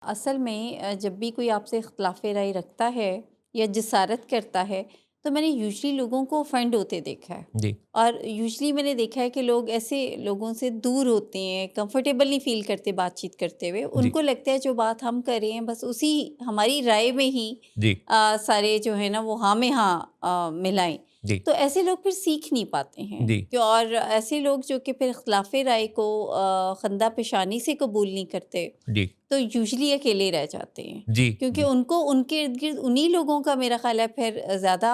असल में जब भी कोई आपसे इख्तिलाफ़ राय रखता है या जिसारत करता है, तो मैंने यूजुअली लोगों को ऑफेंड होते देखा है। जी, और यूजुअली मैंने देखा है कि लोग ऐसे लोगों से दूर होते हैं, कंफर्टेबल नहीं फ़ील करते बातचीत करते हुए। जी, उनको लगता है जो बात हम कर रहे हैं बस उसी हमारी राय में ही जी, सारे जो है ना वो हाँ में हाँ मिलाएँ। जी, तो ऐसे लोग फिर सीख नहीं पाते हैं जी, कि और ऐसे लोग जो कि फिर इख्तिलाफ़ राय को खंदा पेशानी से कबूल नहीं करते, जी, तो यूजुअली अकेले रह जाते हैं। जी, क्योंकि जी, उनको उनके इर्द-गिर्द उन्हीं लोगों का मेरा ख़्याल है फिर ज़्यादा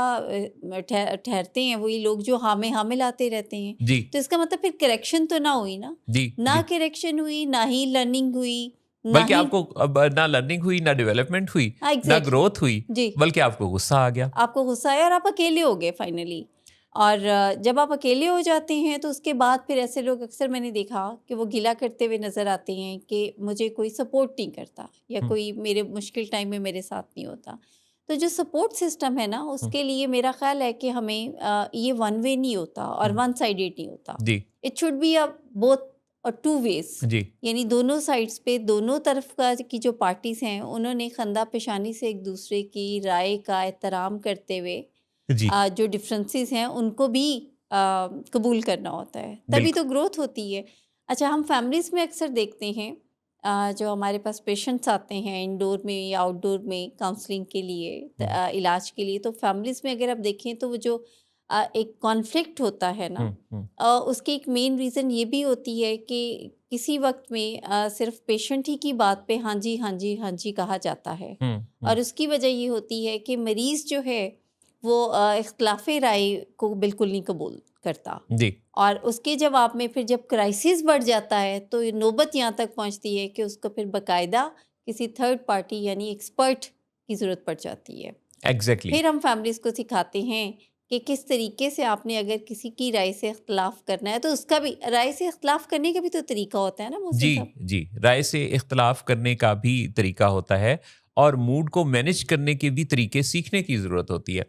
ठहरते हैं वही लोग जो हाँ में हाँ मिलाते रहते हैं। जी, तो इसका मतलब फिर करेक्शन तो ना हुई ना। जी, ना जी। करेक्शन हुई, ना ही लर्निंग हुई, ना बल्कि ही आपको अब ना लर्निंग हुई, ना डेवलपमेंट हुई, हाँ, ना एग्ज़ैक्टली। ग्रोथ हुई, जी। बल्कि आपको गुस्सा आ गया। आपको गुस्सा आया और आप अकेले हो गए फाइनली। और जब आप अकेले हो जाते हैं तो उसके बाद फिर ऐसे लोग अक्सर मैंने देखा कि वो गिला करते हुए नज़र आते हैं कि मुझे कोई सपोर्ट नहीं करता या हुँ, कोई मेरे मुश्किल टाइम में मेरे साथ नहीं होता। तो जो सपोर्ट सिस्टम है ना हुँ, उसके लिए मेरा ख़्याल है कि हमें ये वन वे नहीं होता और हुँ। वन साइडेड नहीं होता। जी, it should be a both two ways. जी, यानी दोनों साइड्स पे दोनों तरफ का की जो पार्टीज़ हैं उन्होंने खंदा पेशानी से एक दूसरे की राय का एहतराम करते हुए जी, जो डिफरेंसेस हैं उनको भी कबूल करना होता है, तभी बिल्कुल। तो ग्रोथ होती है। अच्छा, हम फैमिलीज़ में अक्सर देखते हैं जो हमारे पास पेशेंट्स आते हैं इंडोर में या आउटडोर में काउंसलिंग के लिए हुँ, इलाज के लिए, तो फैमिलीज़ में अगर आप देखें तो वो जो एक कॉन्फ्लिक्ट होता है ना, हुँ, हुँ, उसकी एक मेन रीज़न ये भी होती है कि किसी वक्त में सिर्फ पेशेंट ही की बात पे हाँ जी, हाँ जी, हाँ जी कहा जाता है। हुँ, हुँ। और उसकी वजह ये होती है कि मरीज़ जो है वो इख्तिलाफ़ राय को बिल्कुल नहीं कबूल करता। जी, और उसके जवाब में फिर जब क्राइसिस बढ़ जाता है तो ये नौबत यहाँ तक पहुँचती है कि उसको फिर बाकायदा किसी थर्ड पार्टी यानी एक्सपर्ट की ज़रूरत पड़ जाती है। एग्ज़ैक्टली। फिर हम फैमिलीज़ को सिखाते हैं कि किस तरीके से आपने अगर किसी की राय से इख्तिलाफ़ करना है तो उसका भी राय से इख्तिलाफ़ करने का भी तो तरीका होता है ना मोहसिन जी, साहब? जी, राय से इख्तिलाफ़ करने का भी तरीका होता है और मूड को मैनेज करने के भी तरीके सीखने की ज़रूरत होती है।